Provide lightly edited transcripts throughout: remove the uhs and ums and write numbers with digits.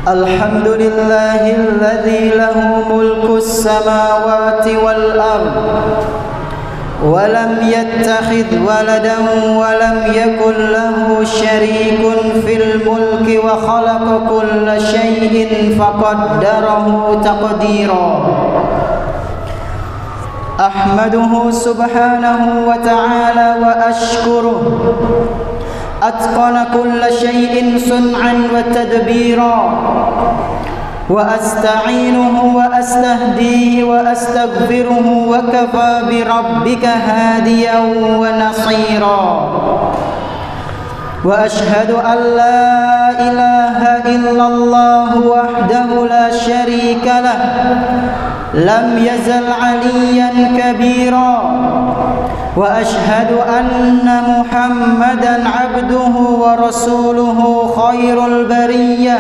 الحمد لله الذي له ملك السماوات والأرض ولم يتخذ ولدا ولم يكن له شريك في الملك وخلق كل شيء فقدره تقديرا أحمده سبحانه وتعالى وأشكره أتقن كل شيء صنعا وتدبيرا وأستعينه وأستهديه وأستغفره وكفى بربك هاديا ونصيرا وأشهد أن لا إله إلا الله وحده لا شريك له لم يزل عليا كبيرا وأشهد أن محمدا عبده ورسوله خير البرية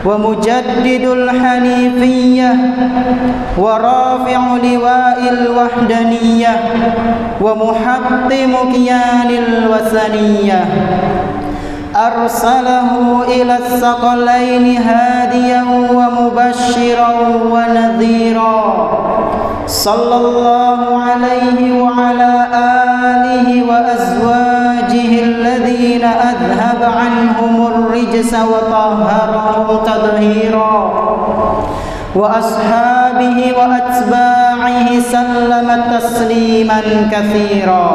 ومجدد الحنيفية ورافع لواء الوحدانية ومحطم كيان الوثنية أرسله إلى الثقلين هاديا ومبشرا ونذيرا صلى الله عليه وعلى آله وأزواجه الذين أذهب عنهم الرجس وطهرهم تطهيرا وأصحابه وأتباعه سلم تسليما كثيرا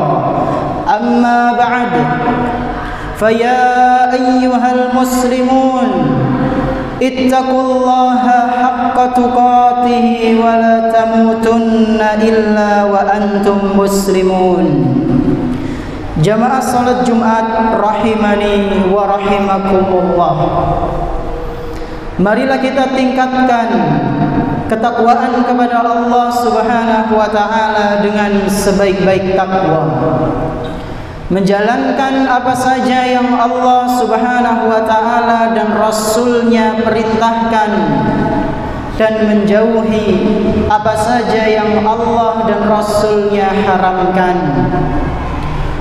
أما بعد فيا أيها المسلمون اتقوا الله حق تقاته ولا تموتن إلا وأنتم مسلمون. Jamaah salat Jumat rahimani wa rahimakumullah. Marilah kita tingkatkan ketakwaan kepada Allah Subhanahu wa taala dengan sebaik-baik takwa. Menjalankan apa saja yang Allah Subhanahu wa ta'ala dan Rasulnya perintahkan, dan menjauhi apa saja yang Allah dan Rasulnya haramkan.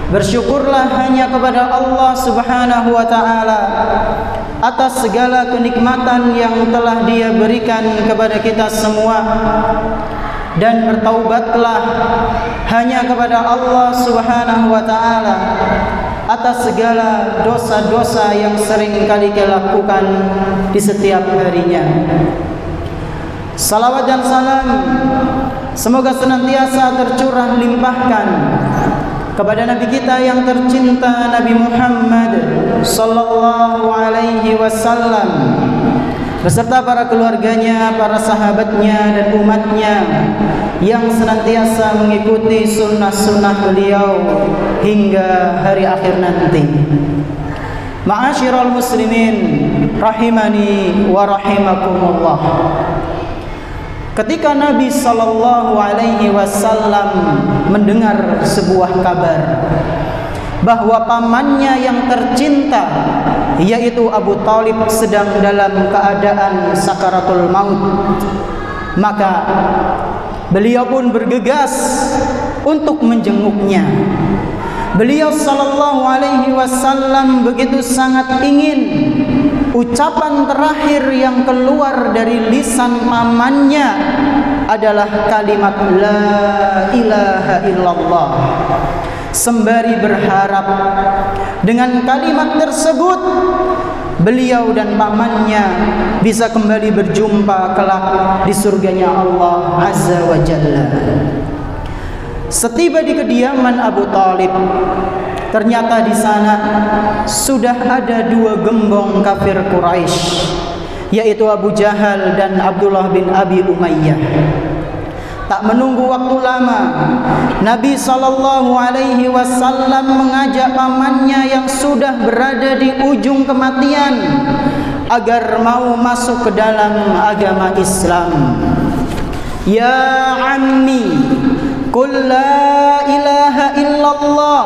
Bersyukurlah hanya kepada Allah Subhanahu wa ta'ala atas segala kenikmatan yang telah Dia berikan kepada kita semua, dan bertaubatlah hanya kepada Allah Subhanahu wa ta'ala atas segala dosa-dosa yang sering kali kita lakukan di setiap harinya. Salawat dan salam semoga senantiasa tercurah limpahkan kepada Nabi kita yang tercinta, Nabi Muhammad sallallahu alaihi wasallam, beserta para keluarganya, para sahabatnya dan umatnya yang senantiasa mengikuti sunnah-sunnah beliau hingga hari akhir nanti. Ma'asyiral muslimin rahimani wa rahimakumullah. Ketika Nabi sallallahu alaihi wasallam mendengar sebuah kabar bahwa pamannya yang tercinta, yaitu Abu Thalib, sedang dalam keadaan sakaratul maut, maka beliau pun bergegas untuk menjenguknya. Beliau sallallahu alaihi wasallam begitu sangat ingin ucapan terakhir yang keluar dari lisan pamannya adalah kalimat la ilaha illallah. Sembari berharap dengan kalimat tersebut beliau dan pamannya bisa kembali berjumpa kelak di surganya Allah Azza wa Jalla. Setiba di kediaman Abu Thalib, ternyata di sana sudah ada dua gembong kafir Quraisy, yaitu Abu Jahal dan Abdullah bin Abi Umayyah. Tak menunggu waktu lama, Nabi sallallahu alaihi wasallam mengajak pamannya yang sudah berada di ujung kematian agar mau masuk ke dalam agama Islam. Ya ammi, qul la ilaha illallah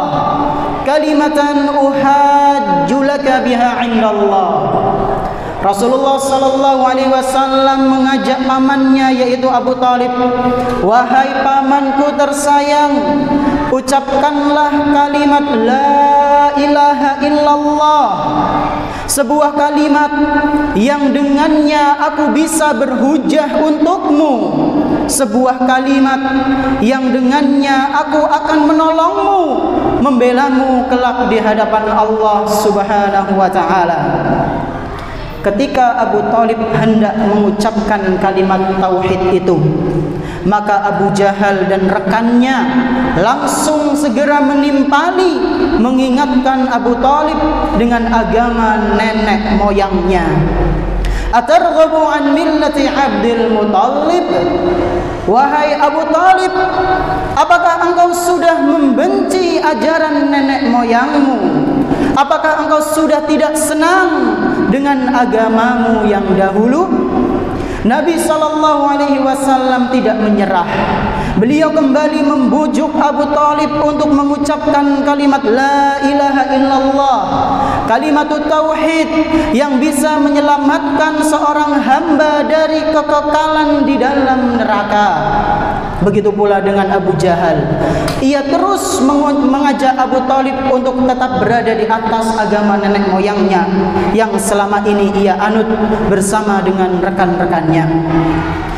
kalimatan uhajju laka biha indallah. Rasulullah sallallahu alaihi wasallam mengajak pamannya yaitu Abu Thalib, "Wahai pamanku tersayang, ucapkanlah kalimat la ilaha illallah, sebuah kalimat yang dengannya aku bisa berhujjah untukmu, sebuah kalimat yang dengannya aku akan menolongmu, membelamu kelak di hadapan Allah Subhanahu wa taala." Ketika Abu Thalib hendak mengucapkan kalimat tauhid itu, maka Abu Jahal dan rekannya langsung segera menimpali mengingatkan Abu Thalib dengan agama nenek moyangnya. "Atarghabu an millati Abdul Muttalib?" Wahai Abu Thalib, apakah engkau sudah membenci ajaran nenek moyangmu? Apakah engkau sudah tidak senang dengan agamamu yang dahulu? Nabi SAW tidak menyerah. Beliau kembali membujuk Abu Thalib untuk mengucapkan kalimat la ilaha illallah, kalimat tauhid yang bisa menyelamatkan seorang hamba dari kekekalan di dalam neraka. Begitu pula dengan Abu Jahal. Ia terus mengajak Abu Thalib untuk tetap berada di atas agama nenek moyangnya yang selama ini ia anut bersama dengan rekan-rekannya.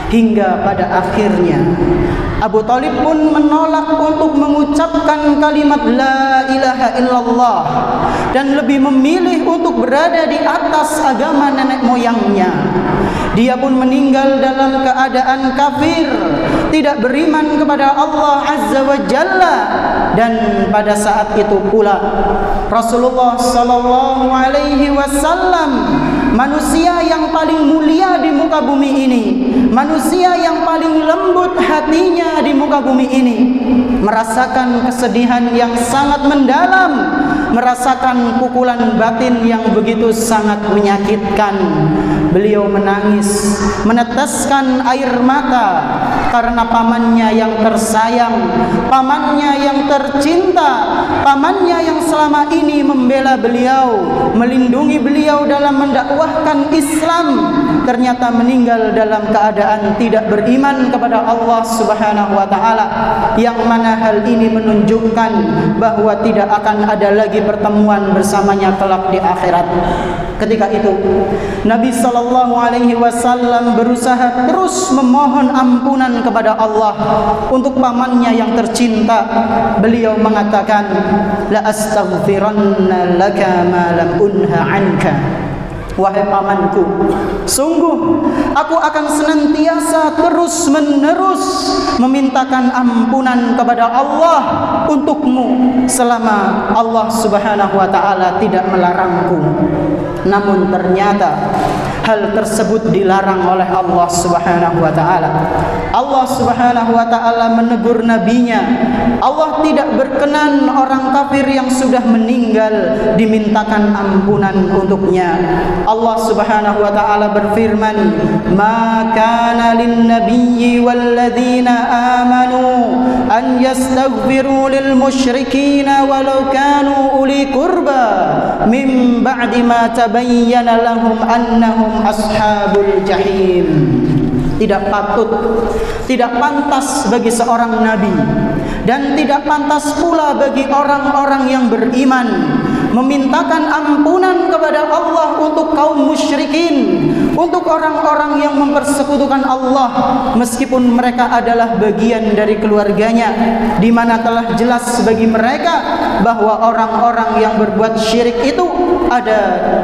Hingga pada akhirnya Abu Thalib pun menolak untuk mengucapkan kalimat la ilaha illallah dan lebih memilih untuk berada di atas agama nenek moyangnya. Dia pun meninggal dalam keadaan kafir, tidak beriman kepada Allah Azza wa Jalla. Dan pada saat itu pula Rasulullah sallallahu alaihi wasallam, manusia yang paling mulia di muka bumi ini, manusia yang paling lembut hatinya di muka bumi ini, merasakan kesedihan yang sangat mendalam, merasakan pukulan batin yang begitu sangat menyakitkan. Beliau menangis, meneteskan air mata karena pamannya yang tersayang, pamannya yang tercinta, pamannya yang selama ini membela beliau, melindungi beliau dalam mendakwahkan Islam, ternyata meninggal dalam keadaan tidak beriman kepada Allah Subhanahu wa taala, yang mana hal ini menunjukkan bahwa tidak akan ada lagi pertemuan bersamanya kelak di akhirat. Ketika itu Nabi sallallahu alaihi wasallam berusaha terus memohon ampunan kepada Allah untuk pamannya yang tercinta. Beliau mengatakan, la astaghfiranna laka ma lam unha anka. Wahai pamanku, sungguh aku akan senantiasa terus menerus memintakan ampunan kepada Allah untukmu selama Allah Subhanahu wa taala tidak melarangku. Namun ternyata hal tersebut dilarang oleh Allah Subhanahu wa taala. Allah Subhanahu wa taala menegur nabinya. Allah tidak berkenan orang kafir yang sudah meninggal dimintakan ampunan untuknya. Allah Subhanahu wa taala berfirman, "Ma kana lin-nabiyyi wal-ladzina amanu an yastaghfiru lil musyrikin walau kanu uli qurba min ba'di ma tabayyana lahum annahum ashabul jahim." Tidak patut, tidak pantas bagi seorang nabi, dan tidak pantas pula bagi orang-orang yang beriman memintakan ampunan kepada Allah untuk kaum musyrikin, untuk orang-orang yang mempersekutukan Allah, meskipun mereka adalah bagian dari keluarganya, di mana telah jelas bagi mereka bahwa orang-orang yang berbuat syirik itu ada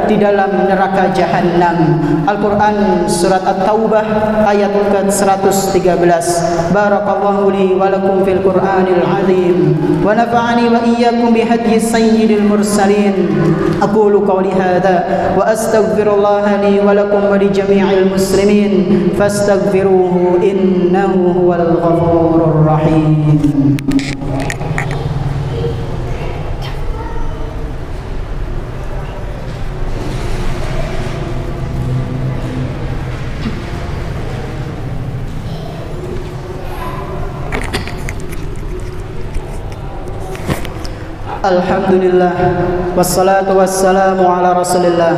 di dalam neraka Jahannam. Al-Quran Surat At-Taubah ayat ke-113. Barakallahu li wa lakum fil Qur'anil azim wa nafa'ani wa iyyakum bihadyi sayyidil mursalin. Aqulu qawli hadha wa astaghfirullaha li wa lakum wa li jami'il muslimin fastaghfiruhu innahu huwal ghafurur rahim. Alhamdulillah, wassalatu wassalamu ala rasulillah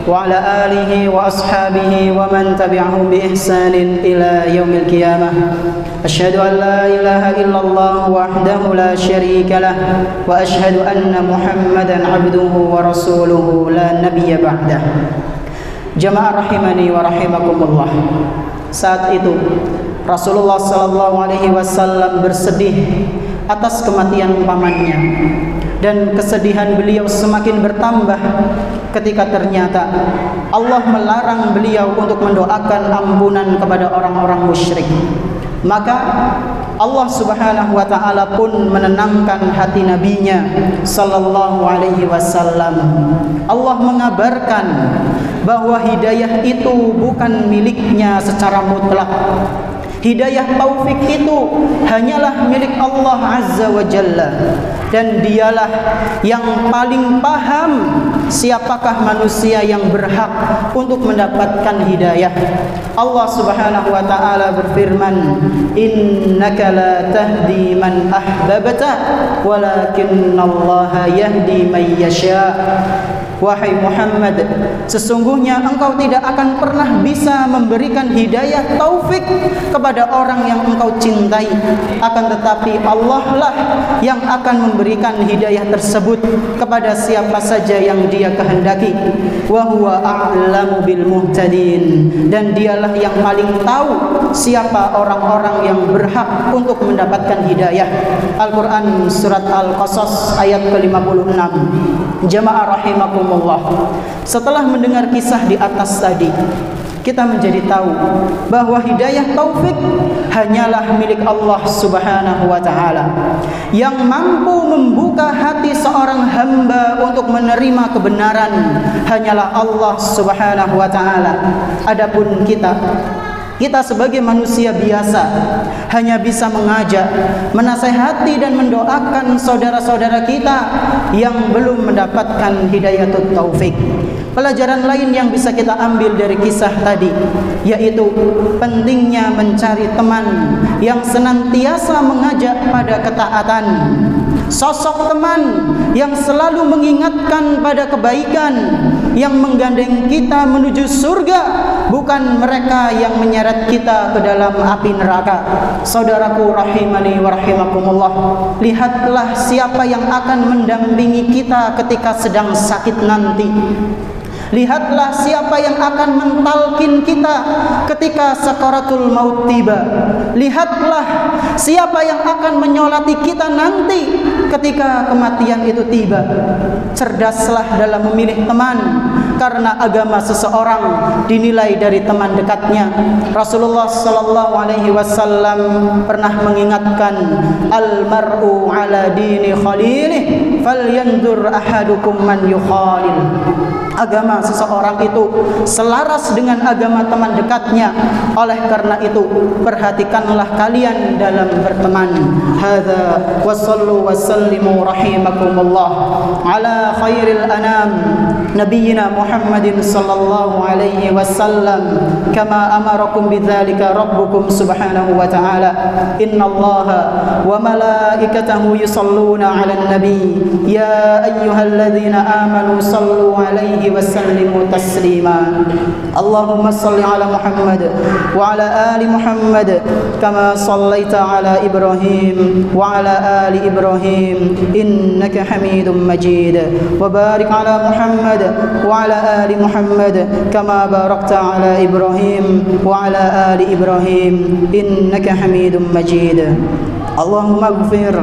wa ala alihi wa ashabihi wa man tabi'ahum bi ihsanin ila yaumil qiyamah. Asyhadu an la ilaha illallah wahdahu la syarika lah wa asyhadu anna Muhammadan abduhu wa rasuluhu la nabiyya ba'dah. Jamaah rahimani wa rahimakumullah. Saat itu Rasulullah sallallahu alaihi wasallam bersedih atas kematian pamannya, dan kesedihan beliau semakin bertambah ketika ternyata Allah melarang beliau untuk mendoakan ampunan kepada orang-orang musyrik. Maka Allah Subhanahu wa taala pun menenangkan hati nabinya sallallahu alaihi wasallam. Allah mengabarkan bahwa hidayah itu bukan miliknya secara mutlak. Hidayah taufik itu hanyalah milik Allah Azza wa Jalla, dan dialah yang paling paham siapakah manusia yang berhak untuk mendapatkan hidayah. Allah Subhanahu wa taala berfirman, "Innaka la tahdi man ahbabta, walakinnallaha yahdi man yasha." Wahai Muhammad, sesungguhnya engkau tidak akan pernah bisa memberikan hidayah taufik kepada orang yang engkau cintai, akan tetapi Allah lah yang akan memberikan hidayah tersebut kepada siapa saja yang Dia kehendaki. Wa huwa a'lamu bil muhtadin, dan dialah yang paling tahu siapa orang-orang yang berhak untuk mendapatkan hidayah. Al-Quran surat Al-Qasas ayat ke-56. Jamaah rahimakumullah, setelah mendengar kisah di atas tadi, kita menjadi tahu bahwa hidayah taufik hanyalah milik Allah Subhanahu wa taala, yang mampu membuka hati seorang hamba untuk menerima kebenaran hanyalah Allah Subhanahu wa taala. Adapun kita sebagai manusia biasa hanya bisa mengajak, menasihati dan mendoakan saudara-saudara kita yang belum mendapatkan hidayatut taufik. Pelajaran lain yang bisa kita ambil dari kisah tadi, yaitu pentingnya mencari teman yang senantiasa mengajak pada ketaatan. Sosok teman yang selalu mengingatkan pada kebaikan, yang menggandeng kita menuju surga, bukan mereka yang menyeret kita ke dalam api neraka. Saudaraku rahimani wa rahimakumullah, lihatlah siapa yang akan mendampingi kita ketika sedang sakit nanti. Lihatlah siapa yang akan mentalkin kita ketika sakaratul maut tiba. Lihatlah siapa yang akan menyolati kita nanti ketika kematian itu tiba. Cerdaslah dalam memilih teman, karena agama seseorang dinilai dari teman dekatnya. Rasulullah sallallahu alaihi wasallam pernah mengingatkan, al-mar'u ala dini khalilih, falyanzur ahadukum man yukhalil. Agama seseorang itu selaras dengan agama teman dekatnya. Oleh karena itu, perhatikanlah kalian dalam berteman. Hadza wa sallu wa sallimu rahimakumullah ala khairil anam nabiyyina Muhammadin sallallahu alaihi wasallam, kama amarakum bidzalika rabbukum subhanahu wa ta'ala. Innallaha wa malaikatahu yusalluna 'alan nabi, ya ayyuhalladzina amanu sallu 'alaihi wa sallimu taslima. Allahumma salli 'ala Muhammad wa 'ala ali Muhammad kama sallaita 'ala Ibrahim wa 'ala ali Ibrahim innaka Hamidum Majid. Wa barik 'ala Muhammad wa 'ala ali Muhammad kama barakta 'ala Ibrahim wa 'ala ali Ibrahim innaka Hamidum Majid. اللهم اغفر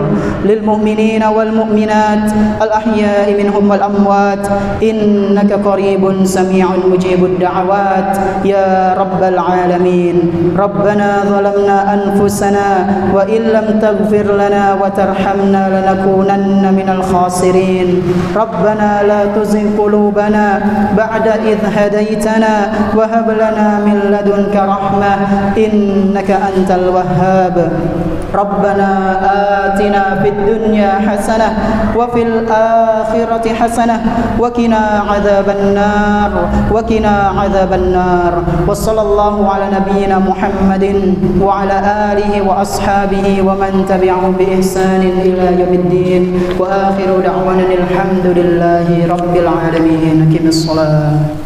للمؤمنين والمؤمنات الأحياء منهم والأموات إنك قريب سميع مجيب الدعوات يا رب العالمين. ربنا ظلمنا أنفسنا وإن لم تغفر لنا وترحمنا لنكونن من الخاسرين. ربنا لا تزغ قلوبنا بعد إذ هديتنا وهب لنا من لدنك رحمة إنك أنت الوهاب. ربنا آتنا في الدنيا حسنة وفي الآخرة حسنة وقنا عذاب النار وصلى الله على نبينا محمد وعلى آله وأصحابه ومن تبعهم بإحسان إلى يوم الدين وآخر دعوانا الحمد لله رب العالمين. أقم الصلاة.